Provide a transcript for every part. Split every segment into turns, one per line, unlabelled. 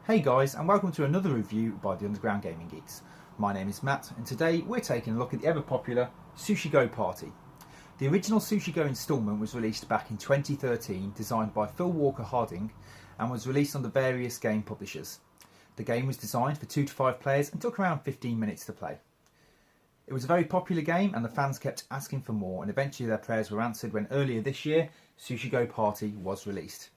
Hey guys, and welcome to another review by the Underground Gaming Geeks. My name is Matt, and today we're taking a look at the ever popular Sushi Go Party. The original Sushi Go instalment was released back in 2013, designed by Phil Walker Harding, and was released on the various game publishers. The game was designed for 2 to 5 players and took around 15 minutes to play. It was a very popular game, and the fans kept asking for more, and eventually their prayers were answered when earlier this year Sushi Go Party was released.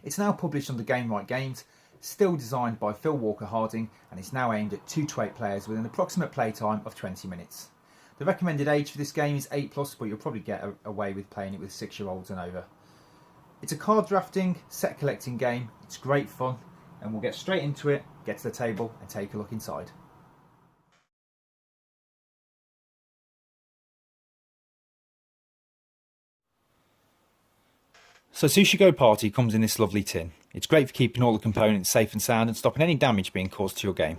It's now published under Game Right Games, still designed by Phil Walker Harding, and is now aimed at 2 to 8 players with an approximate playtime of 20 minutes. The recommended age for this game is 8+, but you'll probably get away with playing it with 6-year-olds and over. It's a card drafting, set collecting game. It's great fun, and we'll get straight into it, get to the table and take a look inside. So Sushi Go Party comes in this lovely tin. It's great for keeping all the components safe and sound and stopping any damage being caused to your game.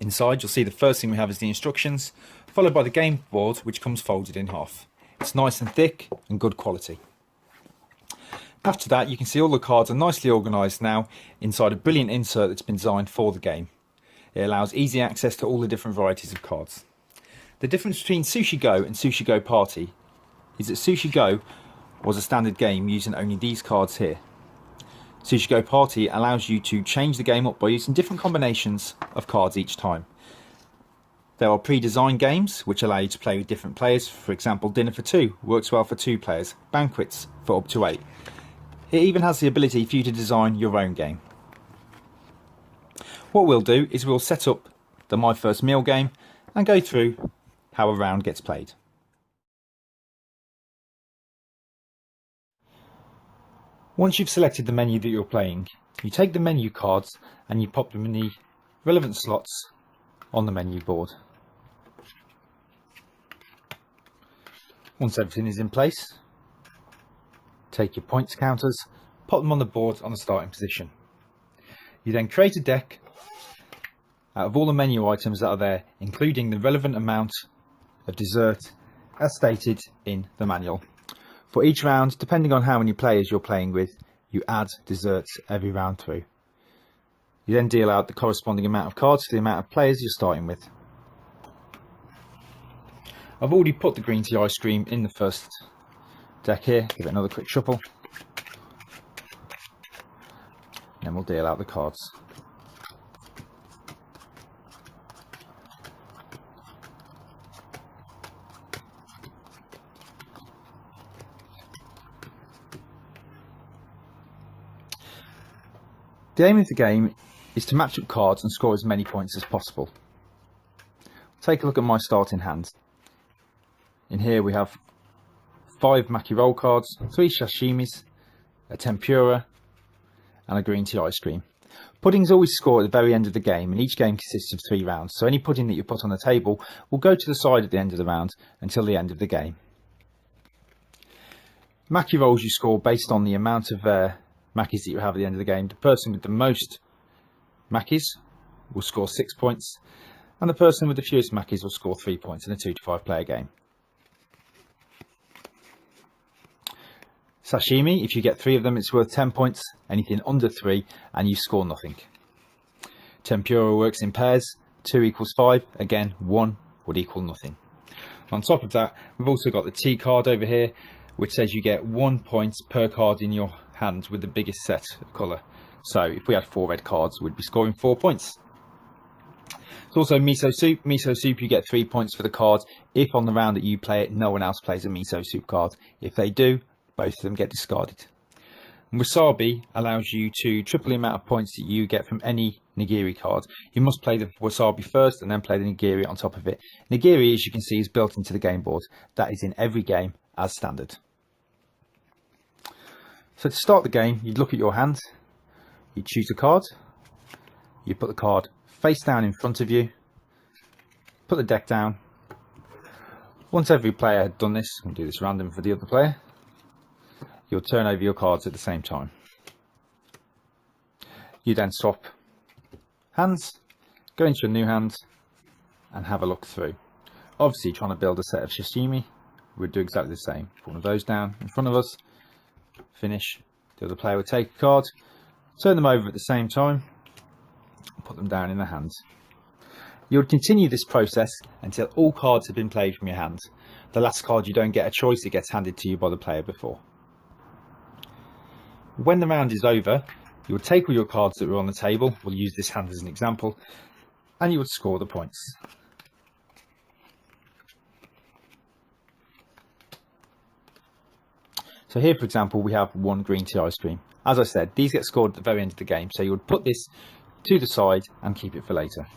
Inside you'll see the first thing we have is the instructions, followed by the game board, which comes folded in half. It's nice and thick and good quality. After that you can see all the cards are nicely organised now inside a brilliant insert that's been designed for the game. It allows easy access to all the different varieties of cards. The difference between Sushi Go and Sushi Go Party is that Sushi Go was a standard game using only these cards here. Sushi Go Party allows you to change the game up by using different combinations of cards each time. There are pre-designed games which allow you to play with different players. For example, Dinner for 2 works well for 2 players, Banquets for up to 8. It even has the ability for you to design your own game. What we'll do is we'll set up the My First Meal game and go through how a round gets played. Once you've selected the menu that you're playing, you take the menu cards and you pop them in the relevant slots on the menu board. Once everything is in place, take your points counters, pop them on the board on the starting position. You then create a deck out of all the menu items that are there, including the relevant amount of dessert as stated in the manual. For each round, depending on how many players you're playing with, you add desserts every round through. You then deal out the corresponding amount of cards for the amount of players you're starting with. I've already put the green tea ice cream in the first deck here. Give it another quick shuffle. Then we'll deal out the cards. The aim of the game is to match up cards and score as many points as possible. Take a look at my starting hand. In here we have 5 maki roll cards, 3 sashimis, a tempura and a green tea ice cream. Puddings always score at the very end of the game, and each game consists of 3 rounds, so any pudding that you put on the table will go to the side at the end of the round until the end of the game. Maki rolls you score based on the amount of makis that you have at the end of the game. The person with the most makis will score 6 points, and the person with the fewest makis will score 3 points in a 2 to 5 player game. Sashimi, if you get 3 of them, it's worth 10 points. Anything under 3 and you score nothing. Tempura works in pairs. 2 equals 5. Again, 1 would equal nothing. On top of that, we've also got the tea card over here, which says you get 1 point per card in your hand with the biggest set of colour. So if we had 4 red cards, we'd be scoring 4 points. There's also Miso Soup. Miso Soup, you get 3 points for the card if on the round that you play it, no one else plays a Miso Soup card. If they do, both of them get discarded. Wasabi allows you to triple the amount of points that you get from any nigiri card. You must play the wasabi first and then play the nigiri on top of it. Nigiri, as you can see, is built into the game board. That is in every game as standard. So to start the game, you'd look at your hand, you'd choose a card, you put the card face down in front of you, put the deck down. Once every player had done this, we'll do this random for the other player, you'll turn over your cards at the same time. You then swap hands, go into your new hand and have a look through. Obviously trying to build a set of sashimi, we'd do exactly the same. Put one of those down in front of us, finish, the other player would take a card, Turn them over at the same time, put them down in the hands. You would continue this process until all cards have been played from your hand. The last card, you don't get a choice, it gets handed to you by the player before. When the round is over, you would take all your cards that were on the table, we'll use this hand as an example, and you would score the points. So here, for example, we have one green tea ice cream. As I said, these get scored at the very end of the game, so you would put this to the side and keep it for later.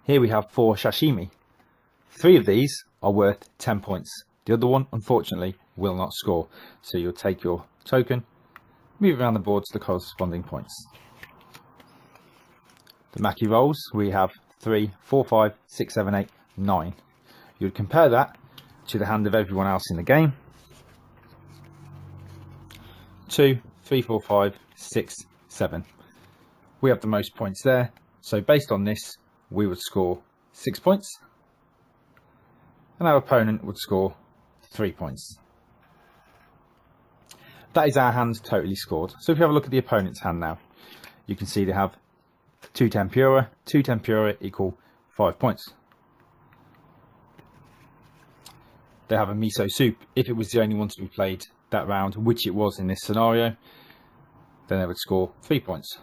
Here we have 4 sashimi. 3 of these are worth 10 points. The other one, unfortunately, will not score. So you'll take your token, move around the board to the corresponding points. The maki rolls, we have 3, 4, 5, 6, 7, 8, 9. You would compare that to the hand of everyone else in the game. 2, 3, 4, 5, 6, 7. We have the most points there. So based on this, we would score 6 points. And our opponent would score 3 points. That is our hand totally scored. So if you have a look at the opponent's hand now, you can see they have 2 tempura. 2 tempura equal 5 points. They have a miso soup. If it was the only one to be played that round, which it was in this scenario, then they would score 3 points.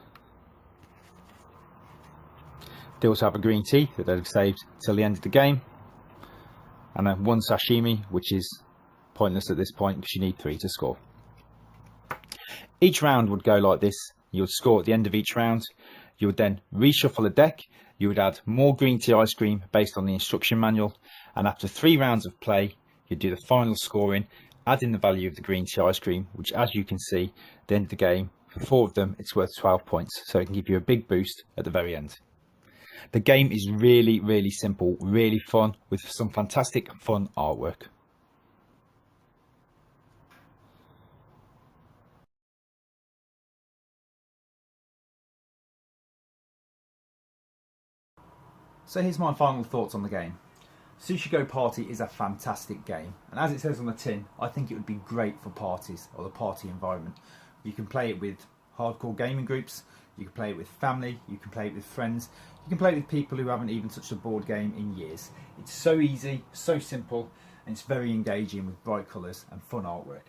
They also have a green tea that they've saved till the end of the game, and then 1 sashimi, which is pointless at this point because you need 3 to score. Each round would go like this. You would score at the end of each round. You would then reshuffle a deck. You would add more green tea ice cream based on the instruction manual, and after 3 rounds of play, you'd do the final scoring, add in the value of the green tea ice cream, which, as you can see, at the end of the game, for 4 of them, it's worth 12 points. So it can give you a big boost at the very end. The game is really, really simple, really fun, with some fantastic fun artwork. So here's my final thoughts on the game. Sushi Go Party is a fantastic game, and as it says on the tin, I think it would be great for parties or the party environment. You can play it with hardcore gaming groups, you can play it with family, you can play it with friends, you can play it with people who haven't even touched a board game in years. It's so easy, so simple, and it's very engaging with bright colours and fun artwork.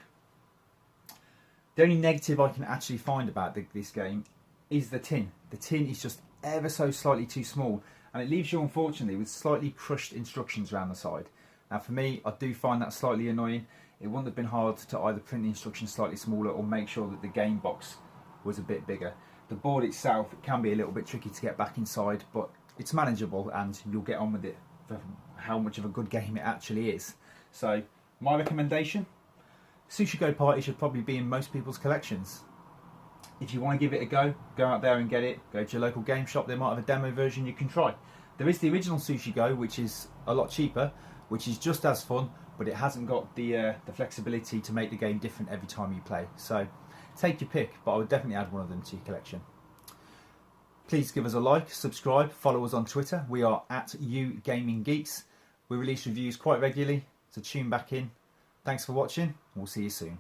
The only negative I can actually find about this game is the tin. The tin is just ever so slightly too small, and it leaves you, unfortunately, with slightly crushed instructions around the side. Now for me, I do find that slightly annoying. It wouldn't have been hard to either print the instructions slightly smaller or make sure that the game box was a bit bigger. The board itself, it can be a little bit tricky to get back inside, but it's manageable and you'll get on with it for how much of a good game it actually is. So my recommendation, Sushi Go Party should probably be in most people's collections. If you want to give it a go out there and get it. Go to your local game shop, they might have a demo version you can try. There is the original Sushi Go, which is a lot cheaper, which is just as fun, but it hasn't got the flexibility to make the game different every time you play. So take your pick, but I would definitely add one of them to your collection. Please give us a like, subscribe, follow us on Twitter. We are at Gaming Geeks. We release reviews quite regularly, so tune back in. Thanks for watching, we'll see you soon.